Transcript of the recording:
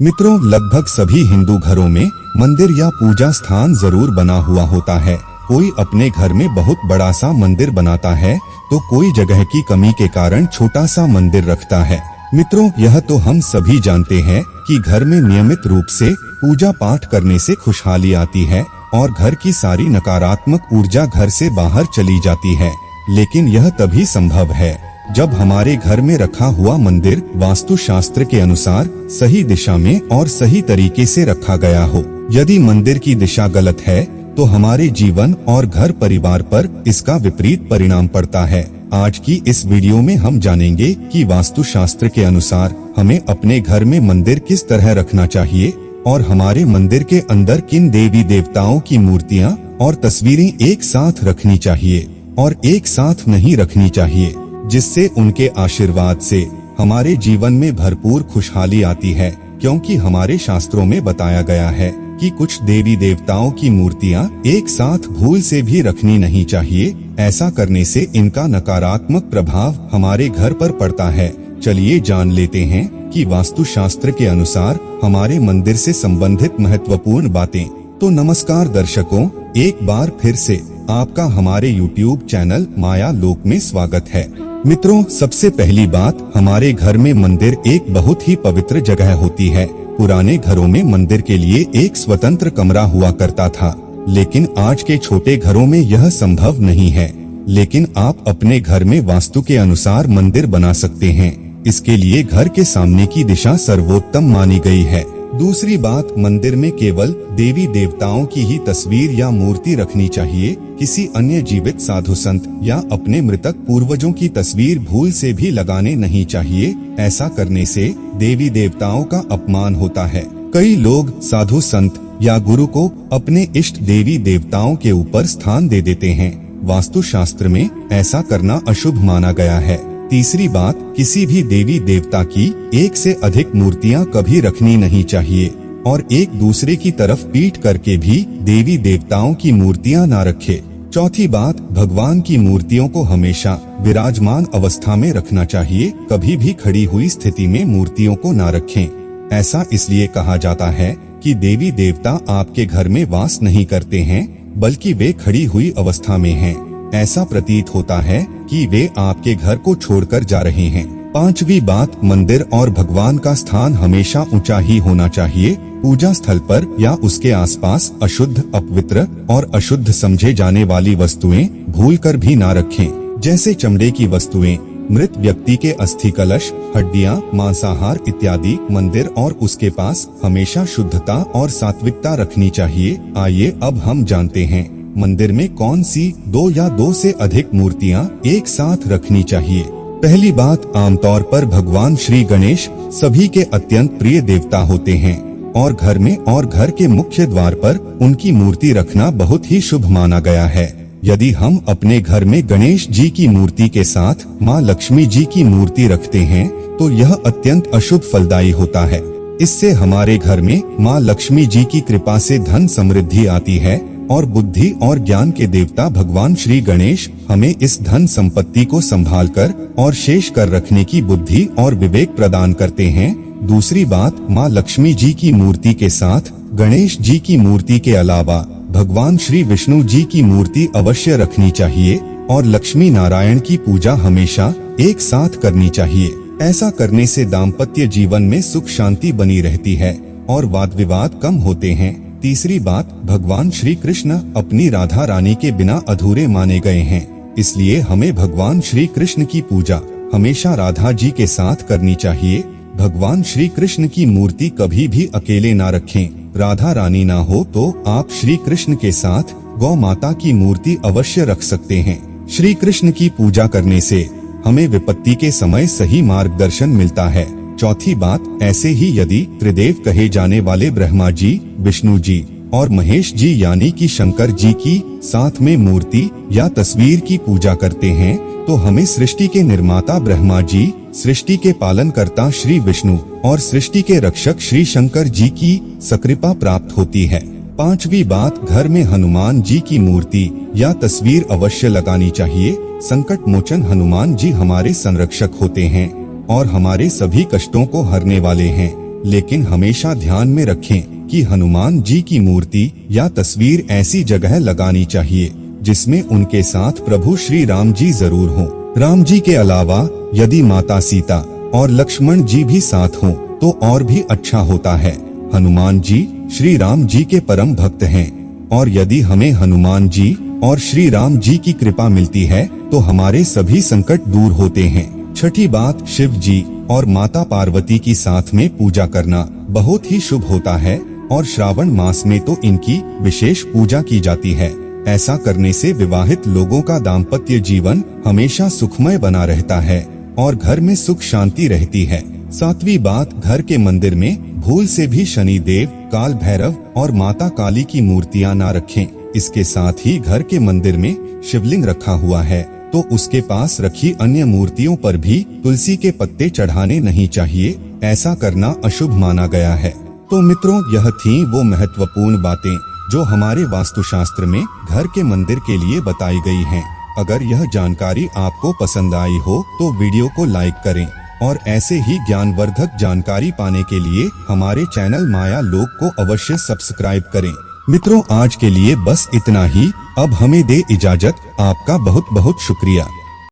मित्रों, लगभग सभी हिंदू घरों में मंदिर या पूजा स्थान जरूर बना हुआ होता है। कोई अपने घर में बहुत बड़ा सा मंदिर बनाता है तो कोई जगह की कमी के कारण छोटा सा मंदिर रखता है। मित्रों, यह तो हम सभी जानते हैं कि घर में नियमित रूप से पूजा पाठ करने से खुशहाली आती है और घर की सारी नकारात्मक ऊर्जा घर से बाहर चली जाती है। लेकिन यह तभी संभव है जब हमारे घर में रखा हुआ मंदिर वास्तु शास्त्र के अनुसार सही दिशा में और सही तरीके से रखा गया हो। यदि मंदिर की दिशा गलत है तो हमारे जीवन और घर परिवार पर इसका विपरीत परिणाम पड़ता है। आज की इस वीडियो में हम जानेंगे कि वास्तु शास्त्र के अनुसार हमें अपने घर में मंदिर किस तरह रखना चाहिए और हमारे मंदिर के अंदर किन देवी देवताओं की मूर्तियां और तस्वीरें एक साथ रखनी चाहिए और एक साथ नहीं रखनी चाहिए, जिससे उनके आशीर्वाद से हमारे जीवन में भरपूर खुशहाली आती है। क्योंकि हमारे शास्त्रों में बताया गया है कि कुछ देवी देवताओं की मूर्तियां एक साथ भूल से भी रखनी नहीं चाहिए। ऐसा करने से इनका नकारात्मक प्रभाव हमारे घर पर पड़ता है। चलिए जान लेते हैं कि वास्तु शास्त्र के अनुसार हमारे मंदिर से संबंधित महत्वपूर्ण बातें। तो नमस्कार दर्शकों, एक बार फिर से आपका हमारे YouTube चैनल माया लोक में स्वागत है। मित्रों, सबसे पहली बात, हमारे घर में मंदिर एक बहुत ही पवित्र जगह होती है। पुराने घरों में मंदिर के लिए एक स्वतंत्र कमरा हुआ करता था, लेकिन आज के छोटे घरों में यह संभव नहीं है। लेकिन आप अपने घर में वास्तु के अनुसार मंदिर बना सकते हैं। इसके लिए घर के सामने की दिशा सर्वोत्तम मानी गई है। दूसरी बात, मंदिर में केवल देवी देवताओं की ही तस्वीर या मूर्ति रखनी चाहिए। किसी अन्य जीवित साधु संत या अपने मृतक पूर्वजों की तस्वीर भूल से भी लगाने नहीं चाहिए। ऐसा करने से देवी देवताओं का अपमान होता है। कई लोग साधु संत या गुरु को अपने इष्ट देवी देवताओं के ऊपर स्थान दे देते हैं। वास्तु शास्त्र में ऐसा करना अशुभ माना गया है। तीसरी बात, किसी भी देवी देवता की एक से अधिक मूर्तियां कभी रखनी नहीं चाहिए और एक दूसरे की तरफ पीठ करके भी देवी देवताओं की मूर्तियां ना रखें। चौथी बात, भगवान की मूर्तियों को हमेशा विराजमान अवस्था में रखना चाहिए। कभी भी खड़ी हुई स्थिति में मूर्तियों को ना रखें। ऐसा इसलिए कहा जाता है कि देवी देवता आपके घर में वास नहीं करते हैं, बल्कि वे खड़ी हुई अवस्था में हैं। ऐसा प्रतीत होता है कि वे आपके घर को छोड़कर जा रहे हैं। पांचवी बात, मंदिर और भगवान का स्थान हमेशा ऊंचा ही होना चाहिए। पूजा स्थल पर या उसके आसपास अशुद्ध, अपवित्र और अशुद्ध समझे जाने वाली वस्तुएं भूलकर भी ना रखें। जैसे चमड़े की वस्तुएं, मृत व्यक्ति के अस्थि कलश, हड्डियां, मांसाहार इत्यादि मंदिर और उसके पास हमेशा शुद्धता और सात्विकता रखनी चाहिए। आइए अब हम जानते हैं मंदिर में कौन सी दो या दो से अधिक मूर्तियां एक साथ रखनी चाहिए। पहली बात, आमतौर पर भगवान श्री गणेश सभी के अत्यंत प्रिय देवता होते हैं और घर में और घर के मुख्य द्वार पर उनकी मूर्ति रखना बहुत ही शुभ माना गया है। यदि हम अपने घर में गणेश जी की मूर्ति के साथ माँ लक्ष्मी जी की मूर्ति रखते हैं तो यह अत्यंत अशुभ फलदायी होता है। इससे हमारे घर में माँ लक्ष्मी जी की कृपा से धन समृद्धि आती है और बुद्धि और ज्ञान के देवता भगवान श्री गणेश हमें इस धन संपत्ति को संभालकर और शेष कर रखने की बुद्धि और विवेक प्रदान करते हैं। दूसरी बात, माँ लक्ष्मी जी की मूर्ति के साथ गणेश जी की मूर्ति के अलावा भगवान श्री विष्णु जी की मूर्ति अवश्य रखनी चाहिए और लक्ष्मी नारायण की पूजा हमेशा एक साथ करनी चाहिए। ऐसा करने से दाम्पत्य जीवन में सुख शांति बनी रहती है और वाद विवाद कम होते हैं। तीसरी बात, भगवान श्री कृष्ण अपनी राधा रानी के बिना अधूरे माने गए हैं। इसलिए हमें भगवान श्री कृष्ण की पूजा हमेशा राधा जी के साथ करनी चाहिए। भगवान श्री कृष्ण की मूर्ति कभी भी अकेले ना रखें। राधा रानी ना हो तो आप श्री कृष्ण के साथ गौ माता की मूर्ति अवश्य रख सकते हैं। श्री कृष्ण की पूजा करने से हमें विपत्ति के समय सही मार्गदर्शन मिलता है। चौथी बात, ऐसे ही यदि त्रिदेव कहे जाने वाले ब्रह्मा जी, विष्णु जी और महेश जी यानी कि शंकर जी की साथ में मूर्ति या तस्वीर की पूजा करते हैं तो हमें सृष्टि के निर्माता ब्रह्मा जी, सृष्टि के पालनकर्ता श्री विष्णु और सृष्टि के रक्षक श्री शंकर जी की सकृपा प्राप्त होती है। पांचवी बात, घर में हनुमान जी की मूर्ति या तस्वीर अवश्य लगानी चाहिए। संकट मोचन हनुमान जी हमारे संरक्षक होते हैं और हमारे सभी कष्टों को हरने वाले हैं। लेकिन हमेशा ध्यान में रखें कि हनुमान जी की मूर्ति या तस्वीर ऐसी जगह लगानी चाहिए जिसमें उनके साथ प्रभु श्री राम जी जरूर हों। राम जी के अलावा यदि माता सीता और लक्ष्मण जी भी साथ हों तो और भी अच्छा होता है। हनुमान जी श्री राम जी के परम भक्त हैं और यदि हमें हनुमान जी और श्री राम जी की कृपा मिलती है तो हमारे सभी संकट दूर होते हैं। छठी बात, शिव जी और माता पार्वती की साथ में पूजा करना बहुत ही शुभ होता है और श्रावण मास में तो इनकी विशेष पूजा की जाती है। ऐसा करने से विवाहित लोगों का दाम्पत्य जीवन हमेशा सुखमय बना रहता है और घर में सुख शांति रहती है। सातवीं बात, घर के मंदिर में भूल से भी शनि देव, काल भैरव और माता काली की मूर्तियां ना रखें। इसके साथ ही घर के मंदिर में शिवलिंग रखा हुआ है तो उसके पास रखी अन्य मूर्तियों पर भी तुलसी के पत्ते चढ़ाने नहीं चाहिए। ऐसा करना अशुभ माना गया है। तो मित्रों, यह थी वो महत्वपूर्ण बातें जो हमारे वास्तुशास्त्र में घर के मंदिर के लिए बताई गई हैं। अगर यह जानकारी आपको पसंद आई हो तो वीडियो को लाइक करें और ऐसे ही ज्ञानवर्धक जानकारी पाने के लिए हमारे चैनल माया लोक को अवश्य सब्सक्राइब करें। मित्रों, आज के लिए बस इतना ही। अब हमें दे इजाजत। आपका बहुत बहुत शुक्रिया।